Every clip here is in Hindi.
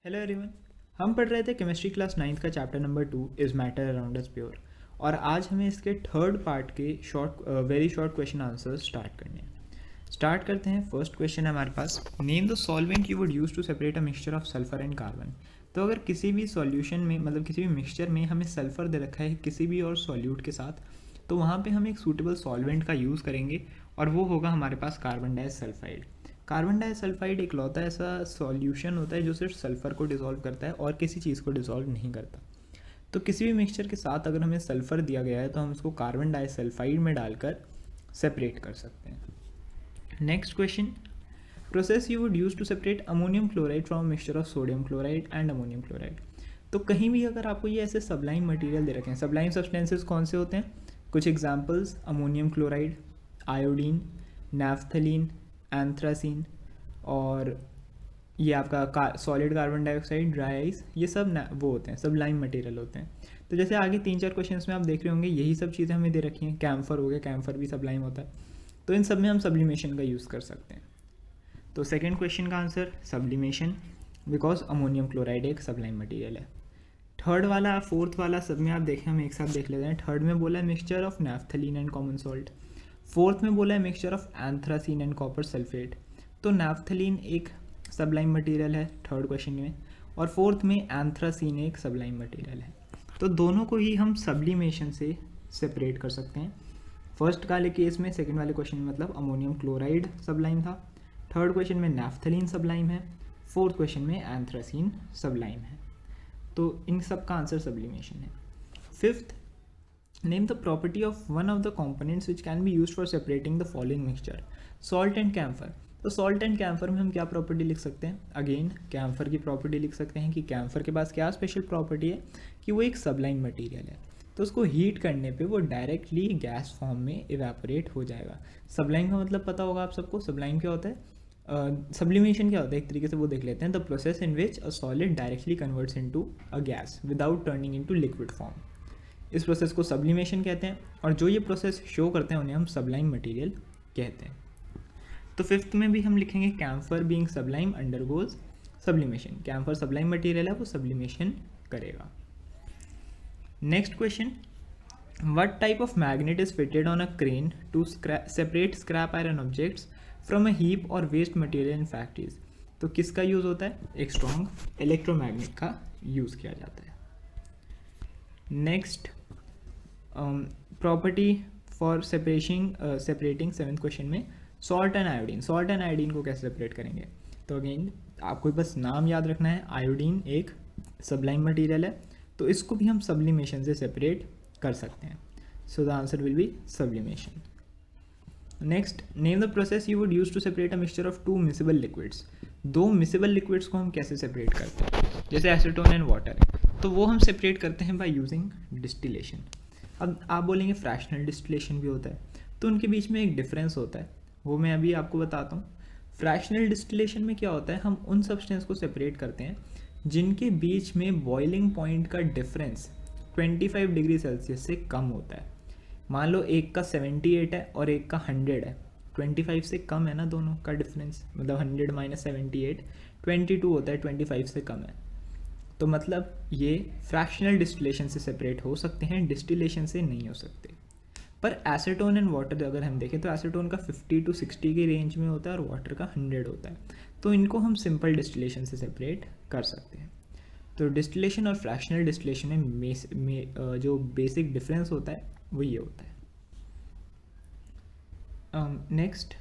Hello everyone. हम पढ़ रहे थे केमिस्ट्री क्लास 9th का chapter number 2 is matter around us pure. और आज हमें इसके थर्ड पार्ट के very short question answer start करने हैं। स्टार्ट करते हैं। फर्स्ट क्वेश्चन है हमारे पास, name the solvent you would use to separate a mixture of sulphur and carbon. तो अगर किसी भी सॉल्यूशन में मतलब किसी भी मिक्सचर में हमें सल्फर दे रखा है किसी भी और सॉल्यूट के साथ, तो वहाँ पे हम एक सूटेबल सॉल्वेंट का यूज़ करेंगे और वो होगा हमारे पास कार्बन डाइसल्फाइड। कार्बन डाइसल्फाइड एक लौता ऐसा सॉल्यूशन होता है जो सिर्फ सल्फ़र को डिसॉल्व करता है और किसी चीज़ को डिसॉल्व नहीं करता। तो किसी भी मिक्सचर के साथ अगर हमें सल्फ़र दिया गया है तो हम इसको कार्बन डाइसल्फाइड में डालकर सेपरेट कर सकते हैं। Next question, process you would use to separate ammonium chloride from mixture of sodium chloride and ammonium chloride. तो कहीं भी अगर आपको ये ऐसे सबलाइम मटेरियल दे रखे हैं, सबलाइम सब्सटेंसेस कौन से होते हैं? कुछ examples, ammonium chloride, iodine, naphthalene, anthracene और ये आपका solid carbon dioxide, dry ice, ये सब वो होते हैं, सब लाइम मटेरियल होते हैं। तो जैसे आगे 3-4 क्वेश्चंस में आप देख रहे होंगे यही सब चीज़ें हमें दे रखी हैं। कैम्फर हो गया, कैम्फर भी सब लाइम होता है। तो इन सब में हम सब्लिमेशन का यूज़ कर सकते हैं। तो सेकेंड क्वेश्चन का answer sublimation, because ammonium chloride एक सबलाइम मटीरियल है। थर्ड वाला, फोर्थ वाला सब में आप देखें, हम एक साथ देख लेते हैं। थर्ड में बोला है mixture of naphthalene and common salt. Fourth में बोला है mixture of anthracene and copper sulphate. तो नैफ्थलीन एक सबलाइम मटेरियल है थर्ड क्वेश्चन में, और फोर्थ में एंथ्रासीन एक सबलाइम मटेरियल है। तो दोनों को ही हम सब्लिमेशन से सेपरेट कर सकते हैं। फर्स्ट वाले केस में, सेकंड वाले क्वेश्चन में मतलब अमोनियम क्लोराइड सबलाइम था, थर्ड क्वेश्चन में नैफ्थलीन सबलाइम है, फोर्थ क्वेश्चन में एंथ्रासीन सबलाइम है। तो इन सब का आंसर सब्लिमेशन है। Fifth, name the property of one of the components which can be used for separating the following mixture, salt and camphor. तो सॉल्ट एंड कैम्फर में हम क्या प्रॉपर्टी लिख सकते हैं? अगेन कैम्फर की प्रॉपर्टी लिख सकते हैं कि कैम्फर के पास क्या स्पेशल प्रॉपर्टी है कि वो एक सबलाइम मटेरियल है, तो उसको हीट करने पे वो डायरेक्टली गैस फॉर्म में इवेपोरेट हो जाएगा। सबलाइम का मतलब पता होगा आप सबको, सबलाइम क्या होता है, सब्लिमेशन क्या होता है एक तरीके से वो देख लेते हैं। The process in which a solid directly converts into a gas without turning into liquid form, इस प्रोसेस को सब्लिमेशन कहते हैं। और जो ये प्रोसेस शो करते हैं उन्हें हम सबलाइम मटेरियल कहते हैं। तो फिफ्थ में भी हम लिखेंगे camphor being sublime undergoes sublimation. Camphor sublime material है, वो सब्लिमेशन करेगा। Next question, what type of magnet is fitted on a crane to separate scrap iron objects from a heap और वेस्ट मटेरियल इन फैक्ट्रीज। तो किसका यूज़ होता है? एक स्ट्रॉन्ग इलेक्ट्रोमैग्नेट का यूज़ किया जाता है। Next, property for separating seventh question में salt and iodine. Salt and iodine को कैसे सेपरेट करेंगे? तो अगेन आपको बस नाम याद रखना है, आयोडीन एक सबलाइम मटेरियल है, तो इसको भी हम सब्लिमेशन से सेपरेट कर सकते हैं। So the answer will be sublimation. Next, name the process you would use to separate a mixture of two miscible liquids. दो मिसिबल लिक्विड्स को हम कैसे सेपरेट करते हैं? जैसे एसीटोन एंड वाटर, तो वो हम सेपरेट करते हैं बाय यूजिंग डिस्टिलेशन। अब आप बोलेंगे फ्रैक्शनल डिस्टिलेशन भी होता है, तो उनके बीच में एक डिफरेंस होता है, वो मैं अभी आपको बताता हूँ। फ्रैक्शनल डिस्टिलेशन में क्या होता है, हम उन सब्सटेंस को सेपरेट करते हैं जिनके बीच में बॉइलिंग पॉइंट का डिफरेंस 25 डिग्री सेल्सियस से कम होता है। मान लो एक का 78 है और एक का 100 है, 25 से कम है ना दोनों का डिफरेंस, मतलब 100 माइनस 78 22 होता है, 25 से कम है। तो मतलब ये फ्रैक्शनल डिस्टिलेशन से सेपरेट हो सकते हैं, डिस्टिलेशन से नहीं हो सकते। पर एसीटोन एंड वाटर अगर हम देखें तो एसीटोन का 50 to 60 की रेंज में होता है और वाटर का 100 होता है, तो इनको हम सिंपल डिस्टिलेशन से सेपरेट कर सकते हैं। तो डिस्टिलेशन और फ्रैक्शनल डिस्टिलेशन में जो बेसिक डिफरेंस होता है वो ये होता है। Next,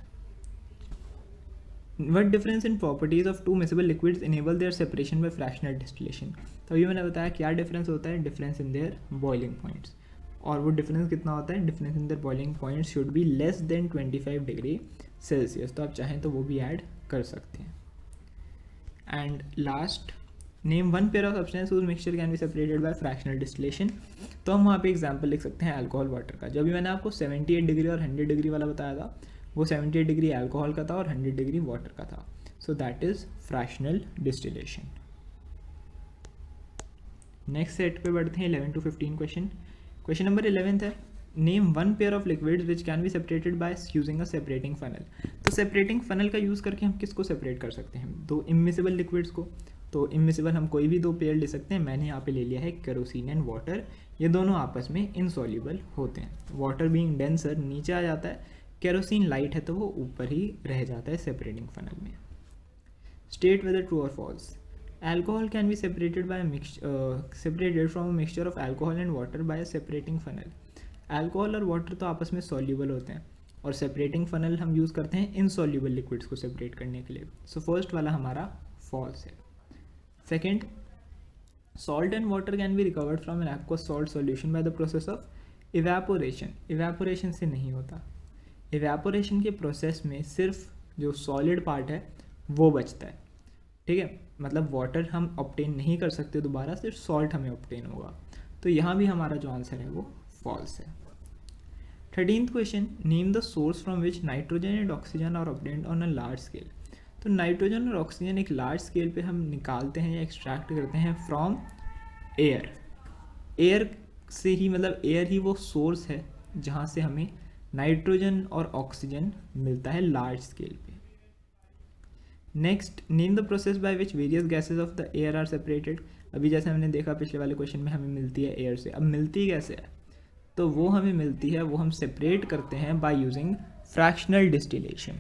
what difference in properties of two miscible liquids enable their separation by fractional distillation. तो अभी मैंने बताया क्या डिफरेंस होता है, difference in their boiling points. और वो डिफरेंस कितना होता है? Difference in their boiling points should be less than 25 degree Celsius. तो आप चाहें तो वो भी ऐड कर सकते हैं। And last, name one pair of substance whose mixture can be separated by fractional distillation. तो हम वहाँ पे एग्जांपल लिख सकते हैं अल्कोहल वाटर का। जब भी मैंने आपको 78 डिग्री और 100 डिग्री वाला बताया था, वो 78 डिग्री अल्कोहल का था और 100 डिग्री वाटर का था। So that is fractional distillation. Next set पे बढ़ते हैं 11 to 15 क्वेश्चन। क्वेश्चन नंबर 11 है, name one pair of liquids which can be separated bye using a separating funnel. तो सेपरेटिंग फनल का यूज़ करके हम किसको सेपरेट कर सकते हैं? दो इमिसिबल लिक्विड्स को। तो इमिसिबल हम कोई भी 2 पेयर ले सकते हैं, मैंने यहाँ पे ले लिया है केरोसिन एंड वाटर। ये दोनों आपस में इनसॉल्युबल होते हैं। वाटर बीइंग डेंसर नीचे आ जाता है, केरोसिन लाइट है तो वो ऊपर ही रह जाता है सेपरेटिंग फनल में। स्टेट वेदर ट्रू और false. Alcohol can be separated by separated from a mixture of alcohol and water by a separating funnel. Alcohol और water तो आपस में soluble होते हैं और separating funnel हम यूज़ करते हैं insoluble liquids को separate करने के लिए। So first वाला हमारा false है। Second, salt and water can be recovered from an aqueous salt solution by the process of evaporation. Evaporation से नहीं होता। Evaporation के process में सिर्फ जो solid part है वो बचता है, ठीक है। मतलब वाटर हम ऑब्टेन नहीं कर सकते दोबारा, सिर्फ सॉल्ट हमें ऑब्टेन होगा। तो यहाँ भी हमारा जो आंसर है वो फॉल्स है। 13th question, name the source from which nitrogen and oxygen are obtained on a large scale. तो नाइट्रोजन और ऑक्सीजन एक लार्ज स्केल पे हम निकालते हैं या एक्सट्रैक्ट करते हैं फ्रॉम एयर। एयर से ही, मतलब एयर ही वो सोर्स है जहाँ से हमें नाइट्रोजन और ऑक्सीजन मिलता है लार्ज स्केल पे। Next, name the process by which various gases of the air are separated. अभी जैसे हमने देखा पिछले वाले क्वेश्चन में हमें मिलती है एयर से, अब मिलती कैसे है, तो वो हमें मिलती है, वो हम सेपरेट करते हैं by using fractional distillation.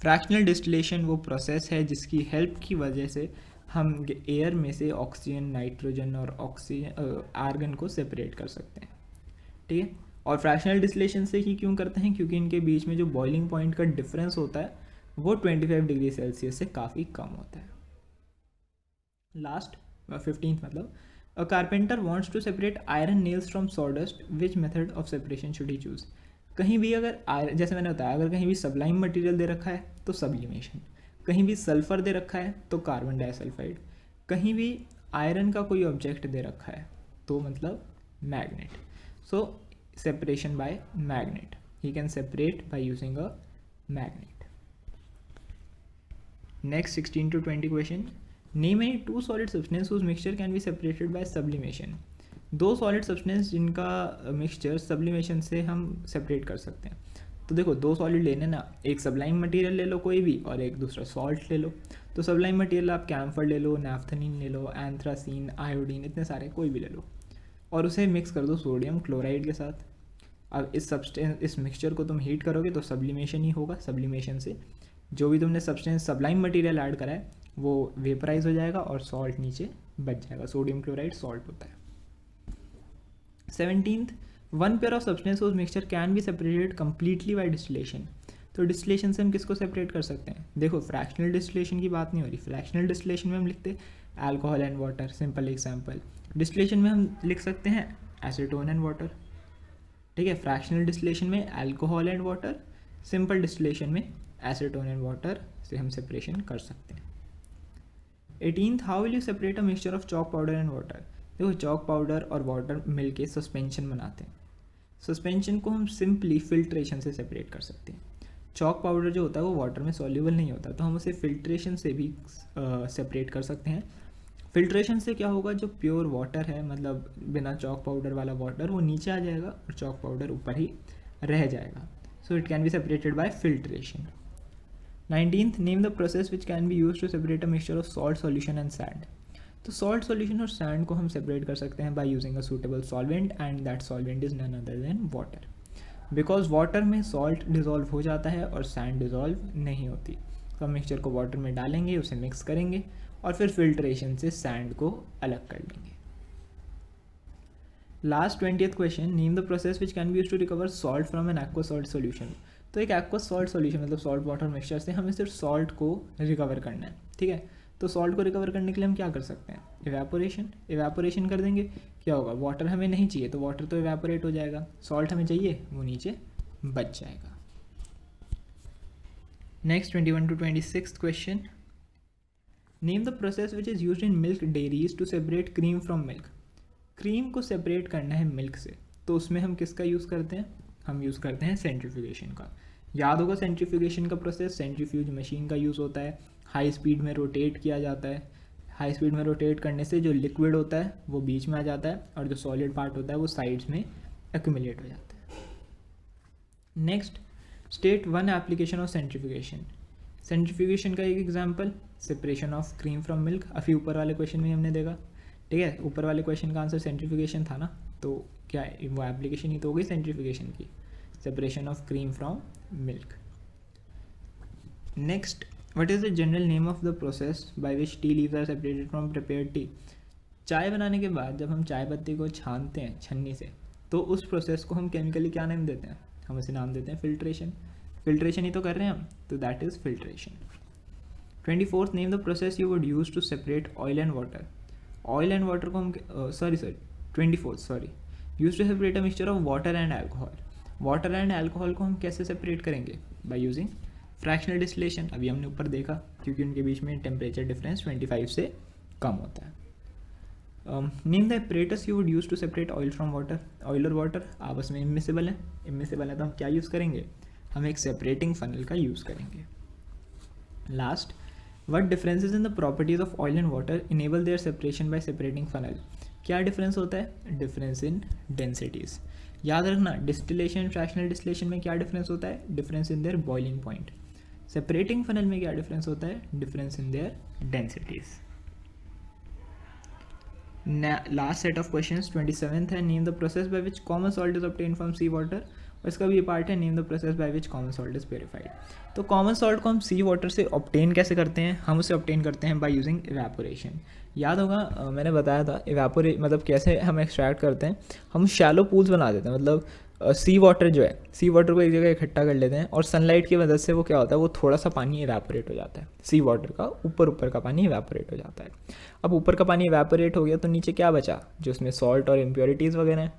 Fractional distillation वो प्रोसेस है जिसकी हेल्प की वजह से हम एयर में से ऑक्सीजन, नाइट्रोजन और आर्गन को सेपरेट कर सकते हैं, ठीक है। और फ्रैक्शनल डिस्टिलेशन से ही क्यों करते हैं, क्योंकि इनके बीच में जो बॉइलिंग पॉइंट का डिफरेंस होता है वो 25 डिग्री सेल्सियस से काफ़ी कम होता है। लास्ट 15th, मतलब a carpenter wants to separate iron nails from sawdust, which method of separation should he choose. कहीं भी अगर जैसे मैंने बताया, अगर कहीं भी सबलाइम मटेरियल दे रखा है तो सब्लिमेशन, कहीं भी सल्फर दे रखा है तो कार्बन डाइसल्फाइड, कहीं भी आयरन का कोई ऑब्जेक्ट दे रखा है तो मतलब magnet. So separation by magnet, he can separate by using a magnet. Next 16 to 20 question. Name any two solid substance whose mixture can be separated by sublimation. 2 solid substance जिनका mixture sublimation से हम separate कर सकते हैं। तो देखो 2 solid लेने ना, एक sublime material ले लो कोई भी और एक दूसरा salt ले लो। तो sublime material आप कैम्फर ले लो, नैफ्थनीन ले लो, एंथ्रासीन, आयोडीन, इतने सारे कोई भी ले लो और उसे मिक्स कर दो सोडियम क्लोराइड के साथ। अब इस मिक्सचर को तुम हीट करोगे तो सब्लिमेशन ही होगा। सब्लिमेशन से जो भी तुमने सब्सटेंस सबलाइम मटेरियल ऐड करा है वो वेपराइज हो जाएगा और सॉल्ट नीचे बच जाएगा। सोडियम क्लोराइड सॉल्ट होता है। 17th, one pair of substance whose mixture can be separated completely by distillation. तो डिस्टिलेशन से हम किसको सेपरेट कर सकते हैं, देखो फ्रैक्शनल डिस्टिलेशन की बात नहीं हो रही। फ्रैक्शनल डिस्टिलेशन में हम लिखते alcohol and water, simple example. Distillation में हम लिख सकते हैं एसीटोन एंड वाटर, ठीक है। फ्रैक्शनल डिस्टिलेशन में alcohol and water, simple distillation में एसीटोन एंड वाटर से हम सेपरेशन कर सकते हैं। 18th, how will you separate a mixture of chalk powder and water. देखो चॉक पाउडर और वाटर मिलके सस्पेंशन बनाते हैं। सस्पेंशन को हम सिंपली फिल्ट्रेशन से सेपरेट कर सकते हैं। चॉक पाउडर जो होता है वो वाटर में सॉल्यूबल नहीं होता, तो हम उसे फिल्ट्रेशन से भी सेपरेट कर सकते हैं। फिल्ट्रेशन से क्या होगा, जो प्योर वाटर है, मतलब बिना चॉक पाउडर वाला वाटर, वो नीचे आ जाएगा और चॉक पाउडर ऊपर ही रह जाएगा। So it can be separated by filtration. 19th, name the process which can be use to separate a mixture of salt solution and sand. तो सॉल्ट सॉल्यूशन और सैंड को हम सेपरेट कर सकते हैं by using a suitable solvent and that solvent is none other than water. Because water में सॉल्ट डिजॉल्व हो जाता है और सैंड डिजॉल्व नहीं होती। तो हम मिक्सचर को वाटर में डालेंगे, उसे मिक्स करेंगे और फिर फिल्ट्रेशन से सैंड को अलग कर लेंगे। Last 20th question, name the process which can be use to recover salt from an aqua salt solution. तो एक एक्वा सॉल्ट सोल्यूशन मतलब सॉल्ट वाटर मिक्सचर से हमें सिर्फ सॉल्ट को रिकवर करना है, ठीक है। तो सॉल्ट को रिकवर करने के लिए हम क्या कर सकते हैं, इवेपोरेशन कर देंगे। क्या होगा, वाटर हमें नहीं चाहिए तो वाटर तो इवेपोरेट हो जाएगा, सॉल्ट हमें चाहिए वो नीचे बच जाएगा। Next 21 to 26 question, name the process which is used in milk dairies to separate cream from milk. Cream को सेपरेट करना है मिल्क से, तो उसमें हम किसका यूज़ करते हैं, हम यूज़ करते हैं सेंट्रीफ्यूगेशन का। याद होगा सेंट्रीफ्यूगेशन का प्रोसेस, सेंट्रीफ्यूज मशीन का यूज़ होता है, हाई स्पीड में रोटेट किया जाता है। हाई स्पीड में रोटेट करने से जो लिक्विड होता है वो बीच में आ जाता है और जो सॉलिड पार्ट होता है वो साइड्स में एक्यूमुलेट हो जाता है। Next, state one application of centrifugation. Centrifugation का एक example separation of cream from milk, अभी ऊपर वाले क्वेश्चन में हमने देखा, ठीक है, ऊपर वाले क्वेश्चन का आंसर सेंट्रीफ्यूगेशन था ना, तो क्या वो एप्लीकेशन ही तो हो गई सेंट्रीफ्यूगेशन की, separation of cream from milk. Next, what is the general name of the process by which tea leaves are separated from prepared tea. चाय बनाने के बाद जब हम चाय पत्ती को छानते हैं छन्नी से, तो उस प्रोसेस को हम केमिकली क्या नाम देते हैं, हम उसे नाम देते हैं फिल्ट्रेशन। फिल्ट्रेशन ही तो कर रहे हैं हम, तो that is filtration. 24th, name the process you would use to separate oil and water. Oil and water को हम 24th use to separate a mixture of water and alcohol. Water and alcohol को हम कैसे सेपरेट करेंगे, बाय यूजिंग फ्रैक्शनल डिस्टिलेशन। अभी हमने ऊपर देखा, क्योंकि उनके बीच में टेम्परेचर डिफरेंस 25 से कम होता है। Name the apparatus you would use to separate oil from water. Oil और वाटर आपस में इमिसिबल है, तो हम क्या यूज़ करेंगे, हम एक सेपरेटिंग फनल का यूज़ करेंगे। Last, what differences in the properties of oil and water enable their separation by separating funnel. क्या डिफरेंस होता है, डिफरेंस इन डेंसिटीज़। याद रखना, डिस्टिलेशन फ्रैक्शनल डिस्टिलेशन में क्या डिफरेंस होता है, difference in their boiling point. Separating funnel में क्या डिफरेंस होता है, difference in their densities. Last set of questions 27th है, name the process by which common salt is obtain from sea water. और इसका भी पार्ट है, name the process by which common salt is purified. तो कॉमन सॉल्ट को हम सी वाटर से ऑब्टेन कैसे करते हैं, हम उसे ऑब्टेन करते हैं बाय यूजिंग इवेपोरेशन। याद होगा मैंने बताया था इवेपोरेट मतलब कैसे हम एक्सट्रैक्ट करते हैं, हम शैलो पूल्स बना देते हैं, मतलब सी वाटर जो है, सी वाटर को एक जगह इकट्ठा कर लेते हैं और सनलाइट की मदद से वो क्या होता है, वो थोड़ा सा पानी इवेपोरेट हो जाता है, सी वाटर का ऊपर का पानी इवेपोरेट हो जाता है। अब ऊपर का पानी इवेपोरेट हो गया तो नीचे क्या बचा, जो उसमें सॉल्ट और इम्प्योरिटीज़ वगैरह हैं,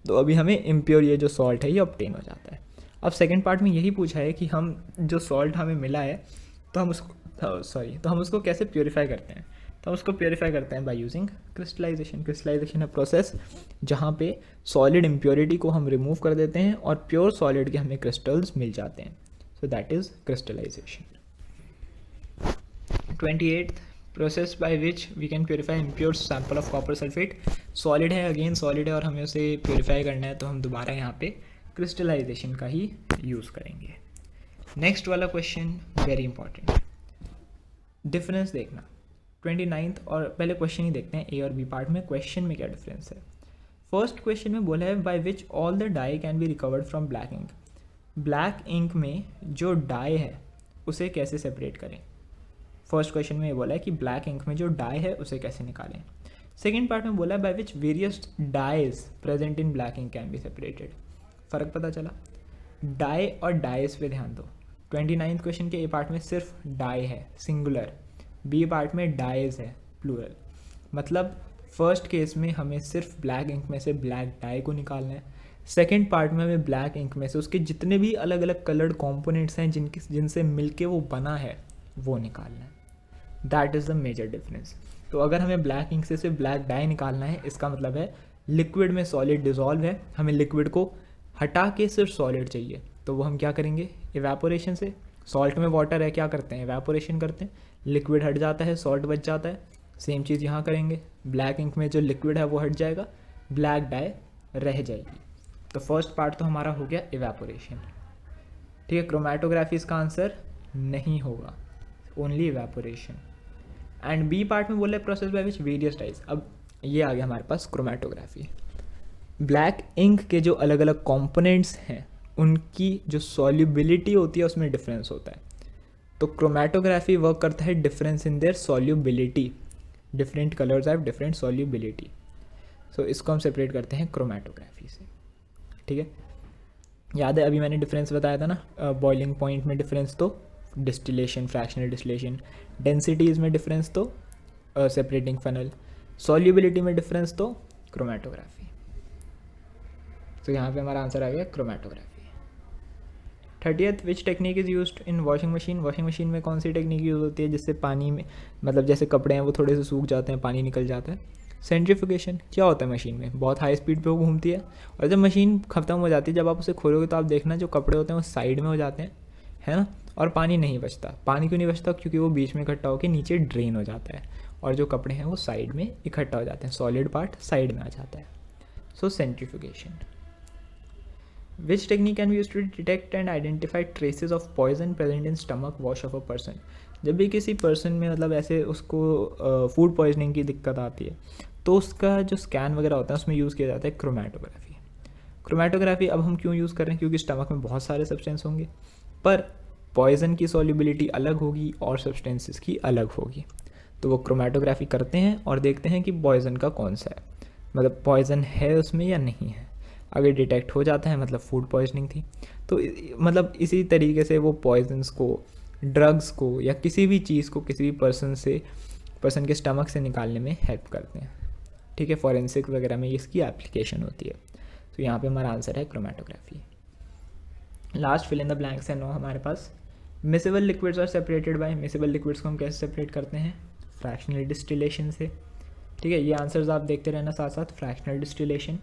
तो अभी हमें इम्प्योर ये जो सॉल्ट है ये ऑब्टेन हो जाता है। अब सेकेंड पार्ट में यही पूछा है कि हम जो सॉल्ट हमें मिला है तो हम उसको कैसे प्योरीफाई करते हैं। तो हम उसको प्योरीफाई करते हैं बाय यूजिंग क्रिस्टलाइजेशन। क्रिस्टलाइजेशन है प्रोसेस जहाँ पे सॉलिड इम्प्योरिटी को हम रिमूव कर देते हैं और प्योर सॉलिड के हमें क्रिस्टल्स मिल जाते हैं, so that is crystallization. 28th, process by which we can purify impure sample of copper sulphate. Solid है, अगेन सॉलिड है और हमें उसे प्योरीफाई करना है, तो हम दोबारा यहाँ पे क्रिस्टलाइजेशन का ही यूज़ करेंगे। नेक्स्ट वाला क्वेश्चन वेरी इंपॉर्टेंट, डिफरेंस देखना 29th, और पहले क्वेश्चन ही देखते हैं ए और बी पार्ट में, क्वेश्चन में क्या डिफरेंस है। फर्स्ट क्वेश्चन में बोला है by which all the dye can be recovered from black ink. Black ink में जो डाई है उसे कैसे सेपरेट करें। फर्स्ट क्वेश्चन में ये बोला है कि ब्लैक इंक में जो डाई है उसे कैसे निकालें। सेकेंड पार्ट में बोला है by which various dyes present in black ink can be separated. फ़र्क पता चला, डाई और डाइज पे ध्यान दो। 29th क्वेश्चन के ए पार्ट में सिर्फ डाई है सिंगुलर, बी पार्ट में डाइज है प्लूरल। मतलब फर्स्ट केस में हमें सिर्फ ब्लैक इंक में से ब्लैक डाई को निकालना है, सेकेंड पार्ट में हमें ब्लैक इंक में से उसके जितने भी अलग अलग कलर्ड कॉम्पोनेंट्स हैं जिनसे मिलके वो बना है वो निकालना है। That is the major difference. तो अगर हमें ब्लैक इंक से सिर्फ ब्लैक डाई निकालना है, इसका मतलब है लिक्विड में सॉलिड डिजॉल्व है, हमें लिक्विड को हटा के सिर्फ सॉलिड चाहिए, तो वो हम क्या करेंगे, इवेपोरेशन से। सॉल्ट में वाटर है, क्या करते हैं, इवेपोरेशन करते हैं, लिक्विड हट जाता है, सॉल्ट बच जाता है। सेम चीज़ यहाँ करेंगे, ब्लैक इंक में जो लिक्विड है वो हट जाएगा, ब्लैक डाई रह जाएगी। तो फर्स्ट पार्ट तो हमारा हो गया इवेपोरेशन, ठीक है। क्रोमेटोग्राफी इसका आंसर नहीं होगा, only evaporation. And B part में बोल रहे process by which various dyes. अब ये आ गया हमारे पास क्रोमेटोग्राफी। ब्लैक इंक के जो अलग अलग कंपोनेंट्स हैं उनकी जो सॉल्युबिलिटी होती है उसमें डिफरेंस होता है। तो क्रोमेटोग्राफी वर्क करता है difference in their solubility, different colours have different solubility, so इसको हम सेपरेट करते हैं क्रोमेटोग्राफी से, ठीक है। याद है अभी मैंने डिफरेंस बताया था ना, बॉइलिंग पॉइंट में डिफरेंस तो डिस्टिलेशन फ्रैक्शनल डिस्टिलेशन, डेंसिटीज़ में डिफरेंस तो सेपरेटिंग फनल, सॉल्युबिलिटी में डिफरेंस तो क्रोमेटोग्राफी। तो यहाँ पे हमारा आंसर आ गया chromatography. 30th, which technique is used in washing machine. Washing machine में कौन सी टेक्निक यूज़ होती है जिससे पानी में, मतलब जैसे कपड़े हैं वो थोड़े से सूख जाते हैं, पानी निकल जाता है। सेंट्रीफ्यूगेशन। क्या होता है मशीन में, बहुत हाई स्पीड पे वो घूमती है और जब मशीन ख़त्म हो जाती है, जब आप उसे खोलोगे तो आप देखना जो कपड़े होते हैं वो साइड में हो जाते हैं, है ना, और पानी नहीं बचता। पानी क्यों नहीं बचता, क्योंकि वो बीच में इकट्ठा होकर नीचे ड्रेन हो जाता है और जो कपड़े हैं वो साइड में इकट्ठा हो जाते हैं, सॉलिड पार्ट साइड में आ जाता है। So centrifugation. Which technique can be use to detect and identify traces of poison present in stomach wash of a person. जब भी किसी पर्सन में मतलब ऐसे उसको फूड पॉइजनिंग की दिक्कत आती है तो उसका जो स्कैन वगैरह होता है उसमें यूज़ किया जाता है क्रोमेटोग्राफी। क्रोमेटोग्राफी अब हम क्यों यूज़ कर रहे हैं, क्योंकि स्टमक में बहुत सारे सब्सटेंस होंगे पर पॉइजन की सॉल्युबिलिटी अलग होगी और सब्सटेंसेस की अलग होगी, तो वो क्रोमेटोग्राफी करते हैं और देखते हैं कि पॉइजन का कौन सा है, मतलब पॉइजन है उसमें या नहीं है। अगर डिटेक्ट हो जाता है मतलब फूड पॉइजनिंग थी। तो मतलब इसी तरीके से वो पॉइजन्स को, ड्रग्स को या किसी भी चीज़ को किसी भी पर्सन के स्टमक से निकालने में हेल्प करते हैं। ठीक है, फॉरेंसिक वगैरह में इसकी एप्लीकेशन होती है। तो यहाँ पे हमारा आंसर है chromatography. Last fill in the blanks है 9 हमारे पास। Miscible liquids are separated by, miscible liquids को हम कैसे सेपरेट करते हैं, फ्रैक्शनल डिस्टिलेशन से। ठीक है, ये आंसर्स आप देखते रहना साथ साथ। Fractional distillation.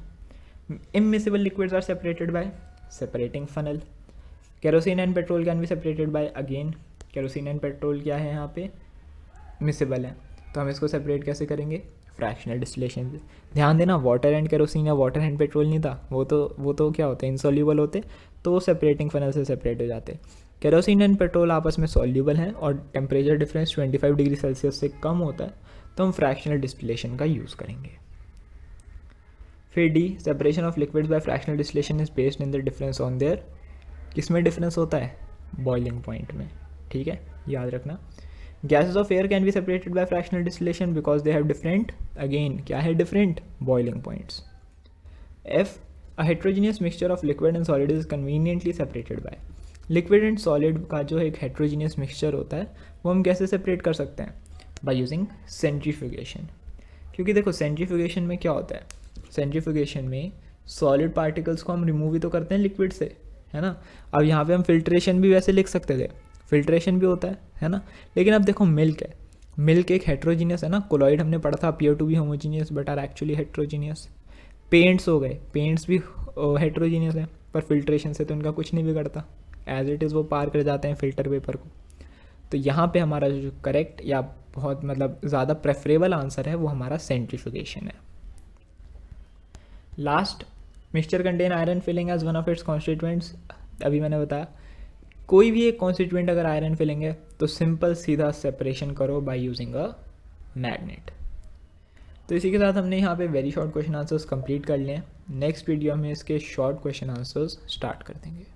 Immiscible liquids are separated by separating funnel. Kerosene and petrol can be separated by, again kerosene and petrol क्या है यहाँ पे, मिसेबल है, तो हम इसको सेपरेट कैसे करेंगे, फ्रैक्शनल डिस्टिलेशन से। ध्यान देना, वाटर एंड केरोसिन या वाटर एंड पेट्रोल नहीं था, वो तो क्या होते हैं, इनसॉल्यूबल होते, तो वो सेपरेटिंग फनल से सेपरेट हो जाते। केरोसिन एंड पेट्रोल आपस में सॉल्यूबल हैं और टेम्परेचर डिफरेंस 25 डिग्री सेल्सियस से कम होता है, तो हम फ्रैक्शनल डिस्टिलेशन का यूज़ करेंगे। फिर D, separation of liquids by fractional distillation is based in the difference on their, किस में डिफरेंस होता है, बॉइलिंग पॉइंट में। ठीक है, याद रखना। Gases of air can be separated by fractional distillation because they have different, again क्या है different, boiling points. F, a heterogeneous mixture of liquid and solid is conveniently separated by, liquid and solid का जो एक हेट्रोजीनियस मिक्सचर होता है वो हम कैसे सेपरेट कर सकते हैं, बाय यूजिंग सेंट्रीफ्यूगेशन। क्योंकि देखो सेंट्रीफ्यूगेशन में क्या होता है, सेंट्रीफ्यूगेशन में सॉलिड पार्टिकल्स को हम रिमूव ही तो करते हैं लिक्विड से, है ना। अब यहाँ पे हम फिल्ट्रेशन भी वैसे लिख सकते थे, फिल्ट्रेशन भी होता है ना। लेकिन अब देखो मिल्क है, मिल्क एक हेट्रोजीनियस है ना, कोलॉइड हमने पढ़ा था, appear to be homogeneous but are actually heterogeneous. Paints हो गए, पेंट्स भी हेट्रोजीनियस है पर फिल्ट्रेशन से तो इनका कुछ नहीं बिगड़ता, एज इट इज़ वो पार कर जाते हैं फिल्टर पेपर को। तो यहाँ पे हमारा जो करेक्ट या बहुत मतलब ज़्यादा प्रेफरेबल आंसर है वो हमारा सेंट्रीफ्यूगेशन है। Last, mixture contain iron filing as one of its constituents. अभी मैंने बताया कोई भी एक कॉन्स्टिट्यूएंट अगर आयरन फिलिंग है तो सिंपल सीधा सेपरेशन करो बाय यूजिंग अ मैग्नेट। तो इसी के साथ हमने यहाँ पे very short question answers complete कर लिए हैं। नेक्स्ट वीडियो में इसके शॉर्ट क्वेश्चन आंसर्स स्टार्ट कर देंगे।